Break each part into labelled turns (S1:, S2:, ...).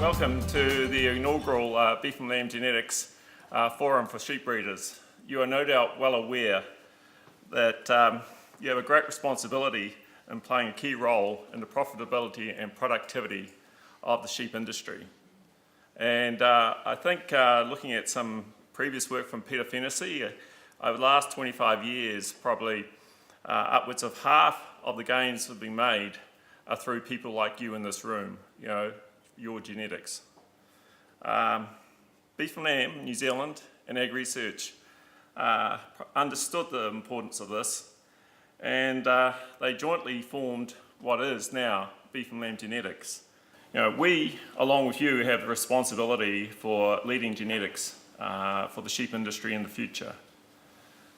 S1: Welcome to the inaugural B+L NZ Genetics Forum for sheep breeders. You are no doubt well aware that you have a great responsibility in playing a key role in the profitability and productivity of the sheep industry. And I think looking at some previous work from Peter Fennessy, over the last 25 years, probably upwards of half of the gains that have been made are through people like you in this room, your genetics. B+L NZ New Zealand and Ag Research understood the importance of this, and they jointly formed what is now B+L NZ Genetics. We, along with you, have the responsibility for leading genetics for the sheep industry in the future.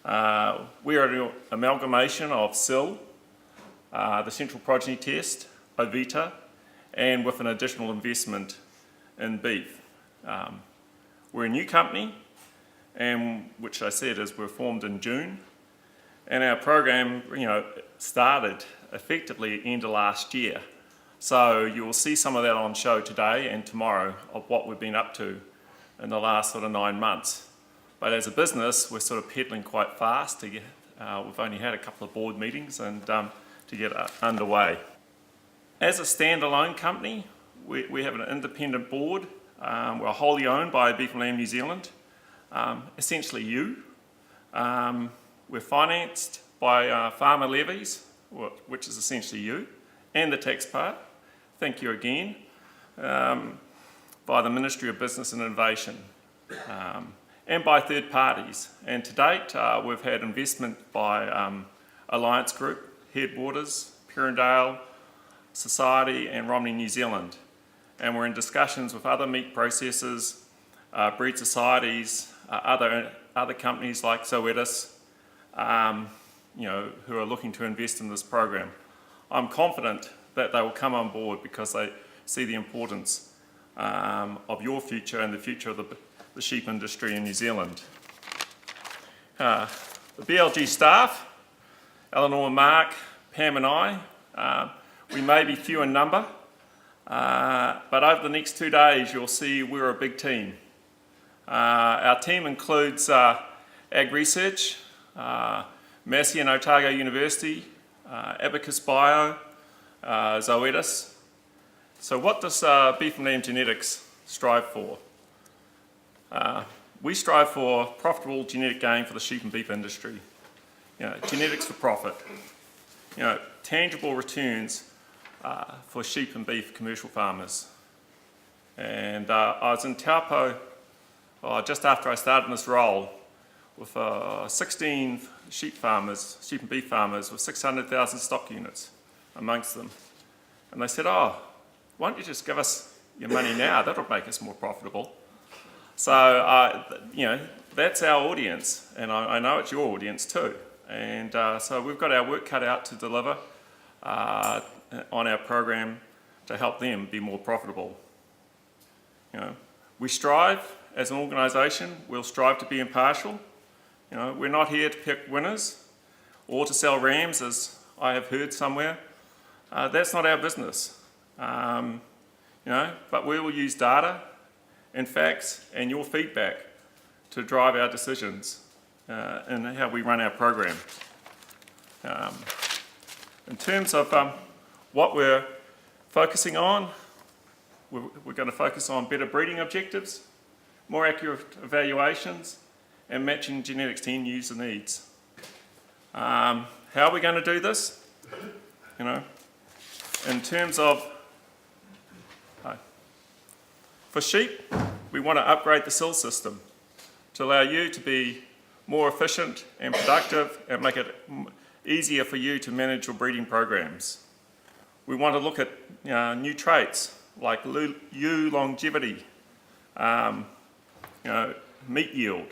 S1: We are an amalgamation of SIL, the Central Progeny Test, Ovita, and with an additional investment in beef. We're a new company, and which I said is we're formed in June, and our program started effectively end of last year. So you will see some of that on show today and tomorrow of what we've been up to in the last sort of 9 months. But as a business, we're sort of pedaling quite fast to get, we've only had a couple of board meetings and to get underway. As a standalone company, we have an independent board. We're wholly owned by B+L NZ New Zealand, essentially you. We're financed by farmer levies, which is essentially you, and the taxpayer. Thank you again. By the Ministry of Business and Innovation, and by third parties. And to date, we've had investment by Alliance Group, Headwaters, Perrindale, Society and Romney New Zealand. And we're in discussions with other meat processors, breed societies, other companies like Zoetis, who are looking to invest in this program. I'm confident that they will come on board because they see the importance of your future and the future of the sheep industry in New Zealand. The BLG staff, Eleanor, Mark, Pam and I, we may be few in number, but over the next 2 days you'll see we're a big team. Our team includes Ag Research, Massey and Otago University, Abacus Bio, Zoetis. So what does B+L NZ Genetics strive for? We strive for profitable genetic gain for the sheep and beef industry. Genetics for profit. Tangible returns for sheep and beef commercial farmers. And I was in Taupo just after I started in this role with 16 sheep and beef farmers with 600,000 stock units amongst them. And they said, why don't you just give us your money now? That'll make us more profitable. So, that's our audience, and I know it's your audience too. And so we've got our work cut out to deliver on our program to help them be more profitable. We strive as an organisation, we'll strive to be impartial. We're not here to pick winners or to sell rams, as I have heard somewhere. That's not our business. But we will use data and facts and your feedback to drive our decisions in how we run our program. In terms of what we're focusing on, we're going to focus on better breeding objectives, more accurate evaluations, and matching genetics to end user needs. How are we going to do this? In terms of, for sheep, we want to upgrade the SIL system to allow you to be more efficient and productive and make it easier for you to manage your breeding programs. We want to look at new traits like ewe longevity, meat yield.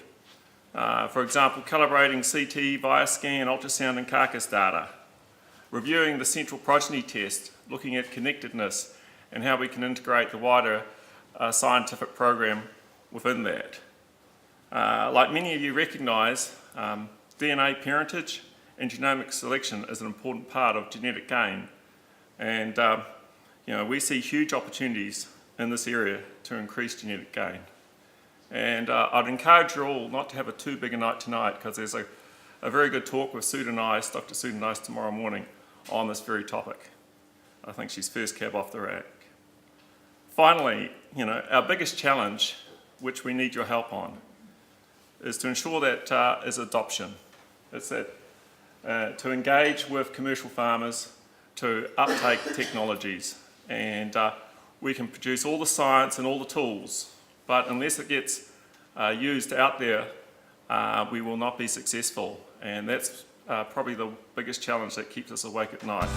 S1: For example, calibrating CT, Viascan, ultrasound and carcass data. Reviewing the Central Progeny Test, looking at connectedness and how we can integrate the wider scientific program within that. Like many of you recognise, DNA parentage and genomic selection is an important part of genetic gain, and we see huge opportunities in this area to increase genetic gain. And I'd encourage you all not to have a too big a night tonight, because there's a very good talk with Dr. Sue Nice tomorrow morning on this very topic. I think she's first cab off the rank. Finally, our biggest challenge, which we need your help on, is to ensure that is adoption. It's that to engage with commercial farmers to uptake technologies, and we can produce all the science and all the tools, but unless it gets used out there, we will not be successful, and that's probably the biggest challenge that keeps us awake at night.